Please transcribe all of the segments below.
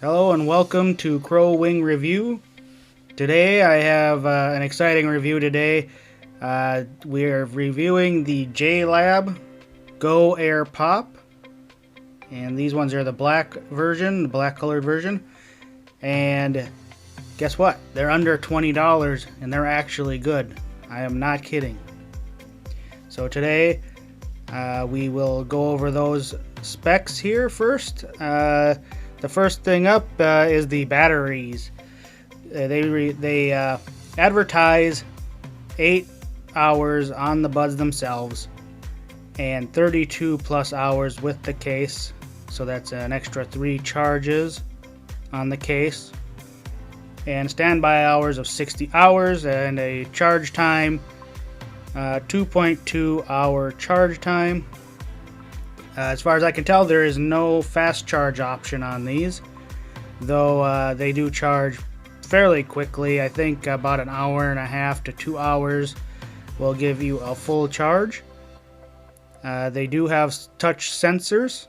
Hello and welcome to Crow Wing Review. Today I have an exciting review today. We are reviewing the Jlab Go Air Pop. And these ones are the black version, the black colored version. And guess what? They're under $20 and they're actually good. I am not kidding. So today we will go over those specs here first. The first thing up is the batteries. They advertise 8 hours on the buds themselves and 32 plus hours with the case. So that's an extra 3 charges on the case. And standby hours of 60 hours and a charge time, 2.2 hour charge time. As far as I can tell, there is no fast charge option on these, though they do charge fairly quickly. I think about an hour and a half to 2 hours will give you a full charge. They do have touch sensors,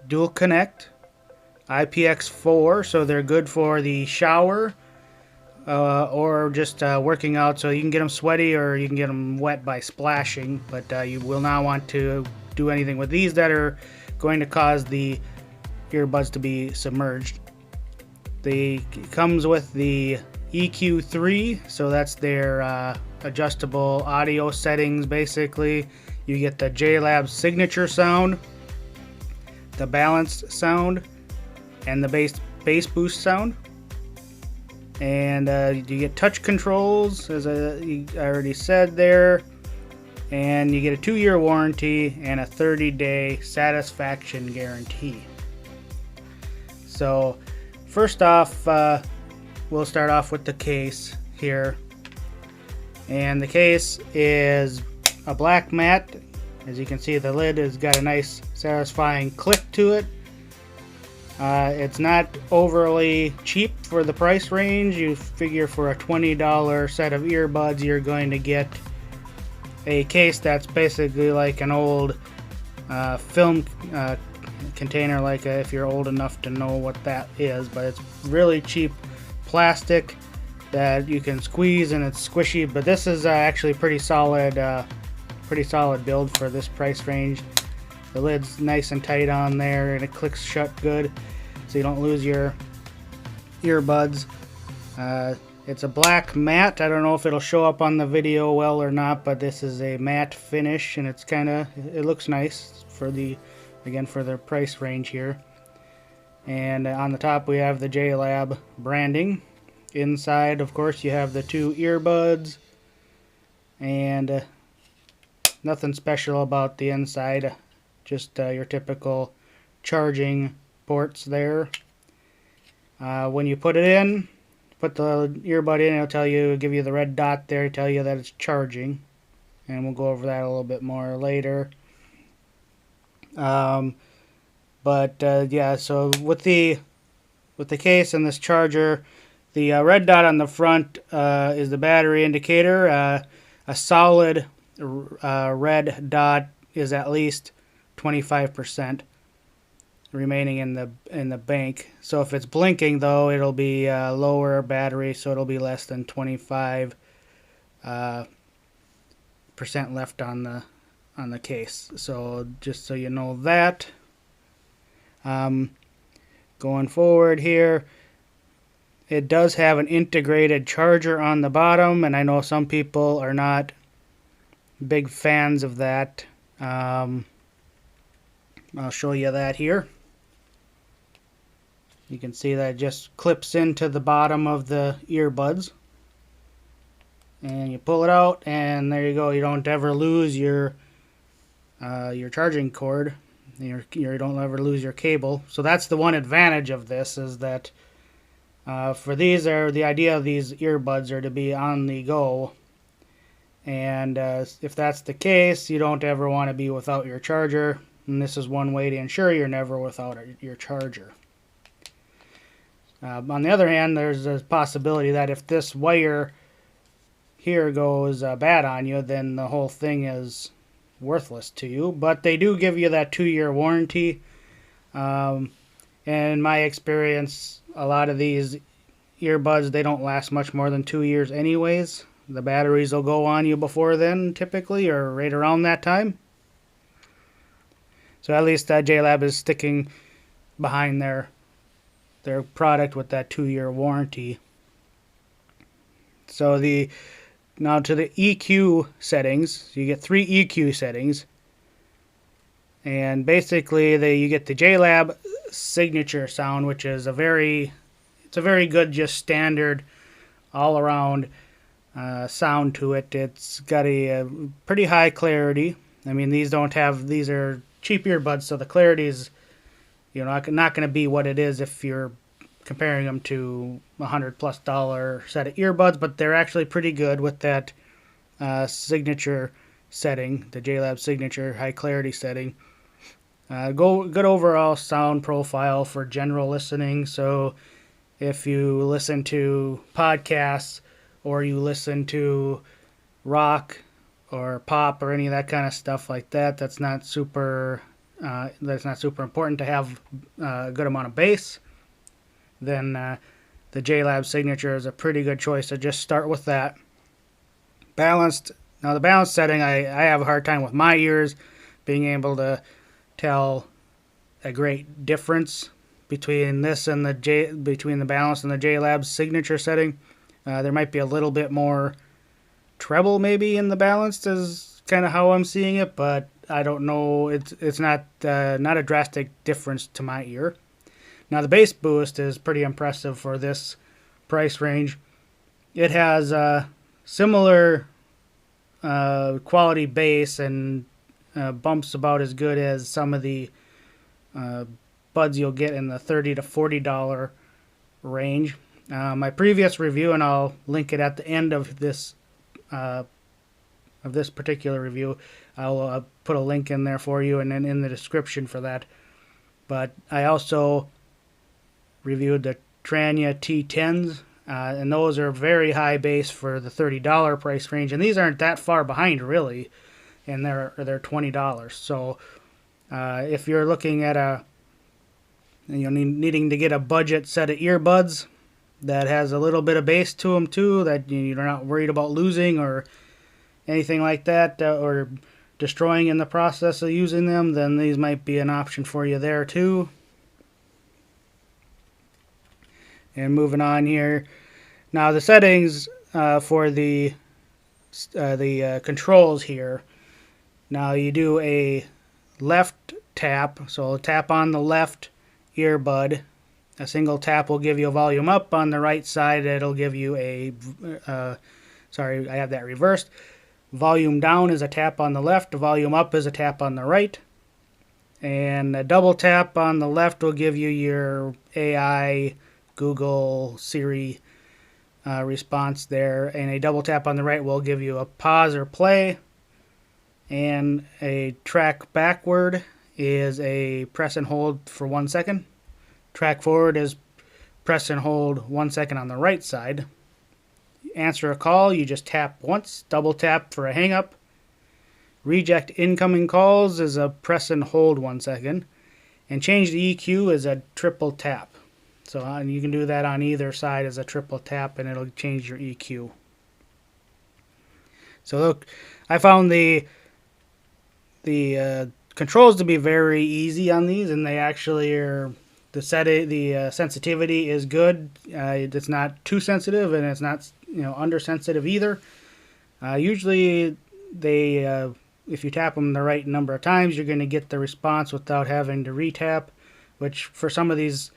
dual connect, IPX4, so they're good for the shower or just working out, so you can get them sweaty or you can get them wet by splashing, but you will not want to do anything with these that are going to cause the earbuds to be submerged. It comes with the EQ3, so that's their adjustable audio settings. Basically, you get the Jlab signature sound, the balanced sound, and the bass boost sound. And you get touch controls, as I already said there. And you get a 2-year warranty and a 30-day satisfaction guarantee. So first off, we'll start off with the case here. And the case is a black matte. As you can see, the lid has got a nice satisfying click to it. It's not overly cheap for the price range. You figure for a $20 set of earbuds, you're going to get a case that's basically like an old film container, like if you're old enough to know what that is. But it's really cheap plastic that you can squeeze and it's squishy. But this is actually pretty solid build for this price range. The lid's nice and tight on there and it clicks shut good, so you don't lose your earbuds. It's a black matte. I don't know if it'll show up on the video well or not, but this is a matte finish and it looks nice for for the price range here. And on the top we have the Jlab branding. Inside, of course, you have the 2 earbuds, and nothing special about the inside, just your typical charging ports there. When you put it in, put the earbud in, it'll give you the red dot there, tell you that it's charging, and we'll go over that a little bit more later. Yeah, so with the case and this charger, the red dot on the front is the battery indicator. A solid red dot is at least 25% remaining in the bank. So if it's blinking, though, it'll be lower battery, so it'll be less than 25% left on the case. So just so you know that. Going forward here, it does have an integrated charger on the bottom, and I know some people are not big fans of that. I'll show you that here. You can see that it just clips into the bottom of the earbuds, and you pull it out, and there you go. You don't ever lose your charging cord. You don't ever lose your cable. So that's the one advantage of this, is that for the idea of these earbuds are to be on the go, and if that's the case, you don't ever want to be without your charger, and this is one way to ensure you're never without your charger. On the other hand, there's a possibility that if this wire here goes bad on you, then the whole thing is worthless to you. But they do give you that 2-year warranty. And in my experience, a lot of these earbuds, they don't last much more than 2 years anyways. The batteries will go on you before then, typically, or right around that time. So at least Jlab is sticking behind their product with that 2-year warranty. So now to the EQ settings, you get 3 EQ settings, and basically you get the Jlab signature sound, which is a very good, just standard all around sound to it. It's got a pretty high clarity. I mean, these are cheap earbuds, so the clarity is not going to be what it is if you're comparing them to $100+ set of earbuds, but they're actually pretty good with that signature setting, the Jlab signature high clarity setting. Good overall sound profile for general listening. So if you listen to podcasts or you listen to rock or pop or any of that kind of stuff like that, that's not super important to have a good amount of bass, then the Jlab signature is a pretty good choice to just start with that. Balanced. Now the balanced setting, I have a hard time with my ears being able to tell a great difference between this and between the balance and the Jlab signature setting. There might be a little bit more treble maybe in the balanced, is kind of how I'm seeing it, but I don't know. It's not a drastic difference to my ear. Now the bass boost is pretty impressive for this price range. It has similar quality bass and bumps about as good as some of the buds you'll get in the $30 to $40 range. My previous review, and I'll link it at the end of this particular review. I'll put a link in there for you and then in the description for that. But I also reviewed the Tranya T10s, and those are very high bass for the $30 price range, and these aren't that far behind really, and they're $20. So if you're looking at needing to get a budget set of earbuds that has a little bit of bass to them too, that you're not worried about losing or anything like that, or destroying in the process of using them, then these might be an option for you there too. And moving on here, now the settings for the controls here. Now you do a left tap, so tap on the left earbud. A single tap will give you a volume up. On the right side, it'll give you a sorry, I have that reversed. Volume down is a tap on the left. Volume up is a tap on the right. And a double tap on the left will give you your AI, Google, Siri response there. And a double tap on the right will give you a pause or play. And a track backward is a press and hold for 1 second. Track forward is press and hold 1 second on the right side. Answer a call, you just tap once. Double tap for a hang up. Reject incoming calls is a press and hold 1 second. And change the EQ is a triple tap. So you can do that on either side as a triple tap, and it'll change your EQ. So look, I found the controls to be very easy on these, and they actually are. The sensitivity is good. It's not too sensitive, and it's not under sensitive either. Usually, if you tap them the right number of times, you're going to get the response without having to retap. Which for some of these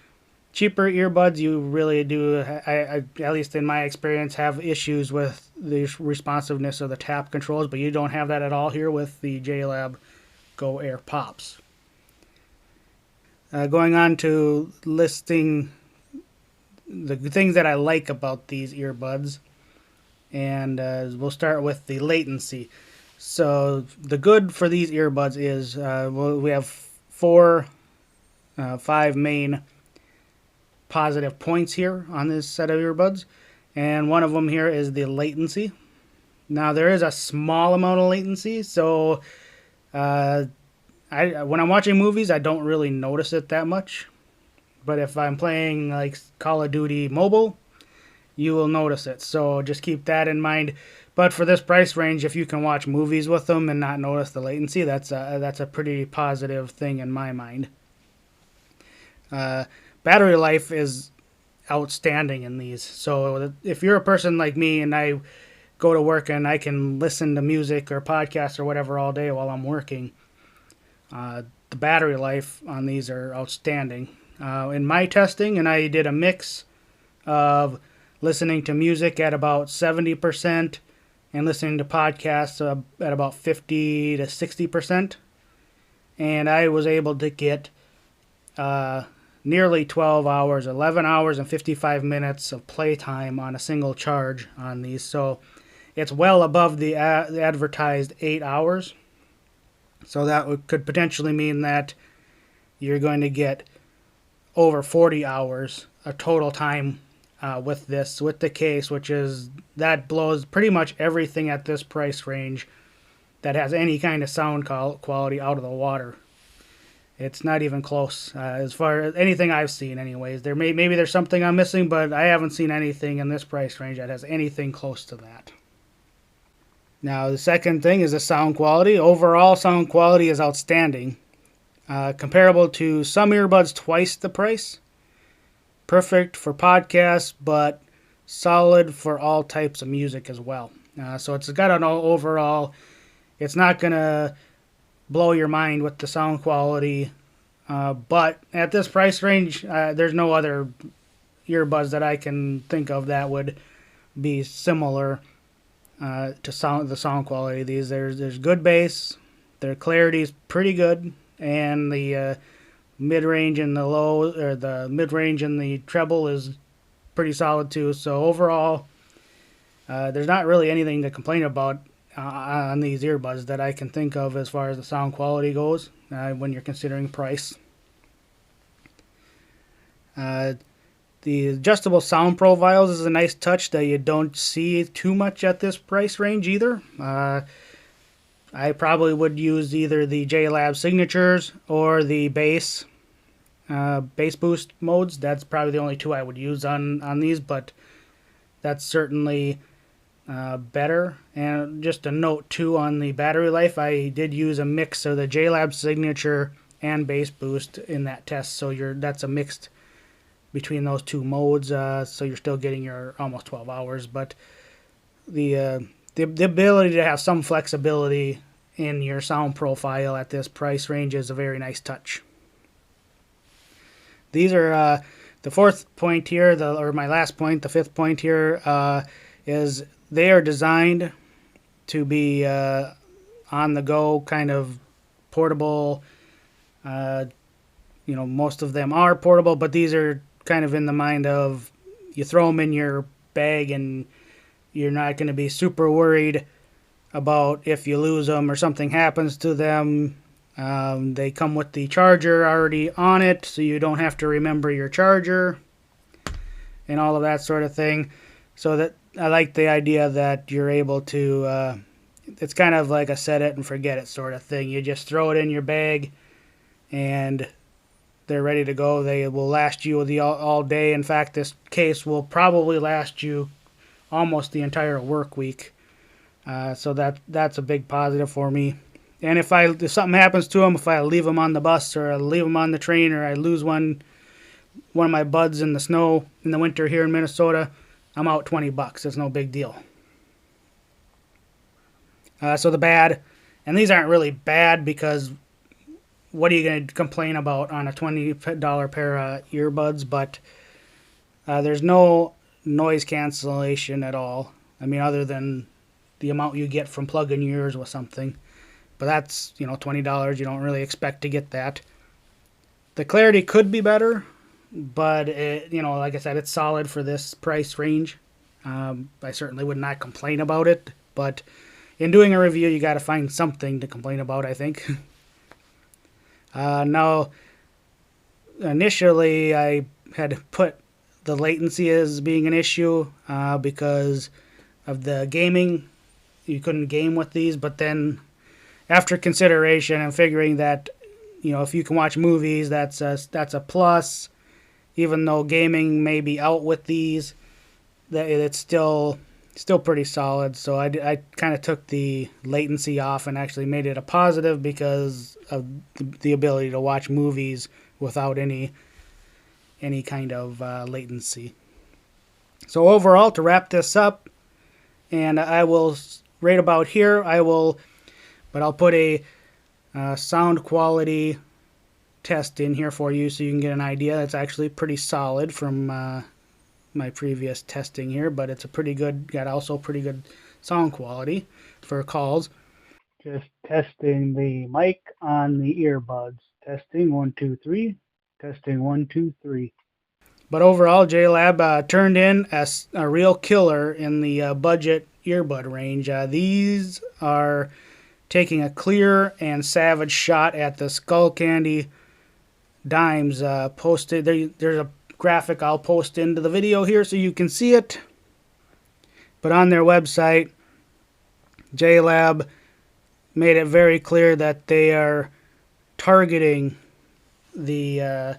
cheaper earbuds, you really do. I at least in my experience, have issues with the responsiveness of the tap controls, but you don't have that at all here with the Jlab Go Air Pops. Going on to listing the things that I like about these earbuds, and we'll start with the latency. So the good for these earbuds is we have 5 main positive points here on this set of earbuds, and one of them here is the latency. Now there is a small amount of latency, so when I'm watching movies, I don't really notice it that much. but if I'm playing like Call of Duty Mobile, you will notice it. So just keep that in mind. But for this price range, if you can watch movies with them and not notice the latency, that's a pretty positive thing in my mind. Battery life is outstanding in these. So if you're a person like me and I go to work and I can listen to music or podcasts or whatever all day while I'm working, the battery life on these are outstanding. In my testing, and I did a mix of listening to music at about 70% and listening to podcasts at about 50 to 60%. And I was able to get nearly 12 hours, 11 hours and 55 minutes of playtime on a single charge on these. So it's well above the advertised 8 hours. So that could potentially mean that you're going to get over 40 hours of total time with the case, that blows pretty much everything at this price range that has any kind of sound quality out of the water. It's not even close as far as anything I've seen anyways. Maybe there's something I'm missing, but I haven't seen anything in this price range that has anything close to that. Now, the second thing is the sound quality. Overall sound quality is outstanding. Comparable to some earbuds twice the price. Perfect for podcasts, but solid for all types of music as well. So it's got an overall, it's not going to blow your mind with the sound quality. But at this price range, there's no other earbuds that I can think of that would be similar to the sound quality of these. There's good bass, their clarity is pretty good, and the mid-range and the mid-range and the treble is pretty solid too. So overall, there's not really anything to complain about on these earbuds that I can think of as far as the sound quality goes when you're considering price. The adjustable sound profiles is a nice touch that you don't see too much at this price range either. I probably would use either the Jlab signatures or the bass boost modes. That's probably the only two I would use on these, but that's certainly better. And just a note too on the battery life, I did use a mix of the Jlab signature and bass boost in that test, so that's a mixed between those two modes, so you're still getting your almost 12 hours, but the ability to have some flexibility in your sound profile at this price range is a very nice touch. These are the fourth point here, or my last point, the fifth point here, is they are designed to be on the go, kind of portable. Most of them are portable, but these are kind of in the mind of you throw them in your bag and you're not going to be super worried about if you lose them or something happens to them. They come with the charger already on it, so you don't have to remember your charger and all of that sort of thing. So that I like the idea that you're able to, it's kind of like a set it and forget it sort of thing. You just throw it in your bag and they're ready to go. They will last you all day. In fact, this case will probably last you almost the entire work week. So that's a big positive for me. And if something happens to them, if I leave them on the bus or I leave them on the train or I lose one of my buds in the snow in the winter here in Minnesota, I'm out $20. It's no big deal. So the bad, and these aren't really bad because what are you going to complain about on a $20 pair of earbuds? But there's no noise cancellation at all. I mean, other than the amount you get from plugging your ears with something. But that's, $20. You don't really expect to get that. The clarity could be better, but like I said, it's solid for this price range. I certainly would not complain about it, but in doing a review, you got to find something to complain about, I think. Now, initially, I had put the latency as being an issue because of the gaming. You couldn't game with these, but then after consideration and figuring that, if you can watch movies, that's a plus. even though gaming may be out with these, that it's still pretty solid. So I kind of took the latency off and actually made it a positive because of the ability to watch movies without any kind of latency. So overall, to wrap this up, and I will right about here, but I'll put a sound quality test in here for you so you can get an idea. It's actually pretty solid from my previous testing here, but it's got also pretty good sound quality for calls. Just testing the mic on the earbuds. Testing 1 2 3. Testing 1 2 3. But overall, Jlab turned in a real killer in the budget earbud range. These are taking a clear and savage shot at the Skull Candy dimes posted. There's a graphic I'll post into the video here so you can see it. But on their website, Jlab made it very clear that they are targeting the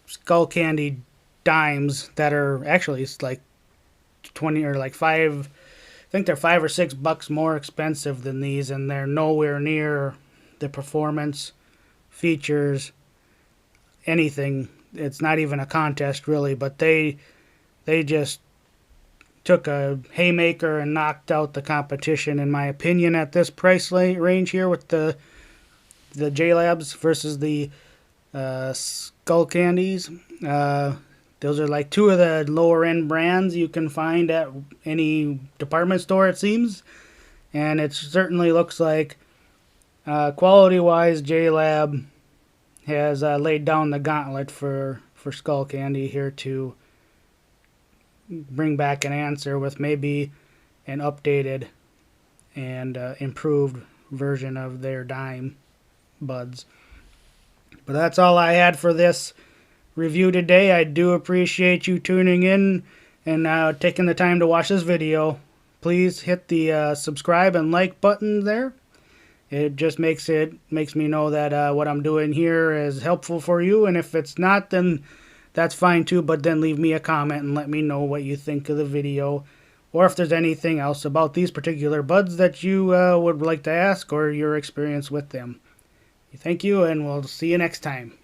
Skull Candy dimes that are actually like 20 or like 5. I think they're $5 or $6 more expensive than these, and they're nowhere near the performance, features, anything. It's not even a contest really, but they just took a haymaker and knocked out the competition, in my opinion, at this price range here with the Jlabs versus the Skull Candies. Those are like two of the lower end brands you can find at any department store, it seems. And it certainly looks like quality wise, Jlab has laid down the gauntlet for Skull Candy here to bring back an answer with maybe an updated and improved version of their dime buds. But that's all I had for this review today. I do appreciate you tuning in and taking the time to watch this video. Please hit the subscribe and like button there. It just makes me know that what I'm doing here is helpful for you, and if it's not, then that's fine too, but then leave me a comment and let me know what you think of the video, or if there's anything else about these particular buds that you would like to ask or your experience with them. Thank you, and we'll see you next time.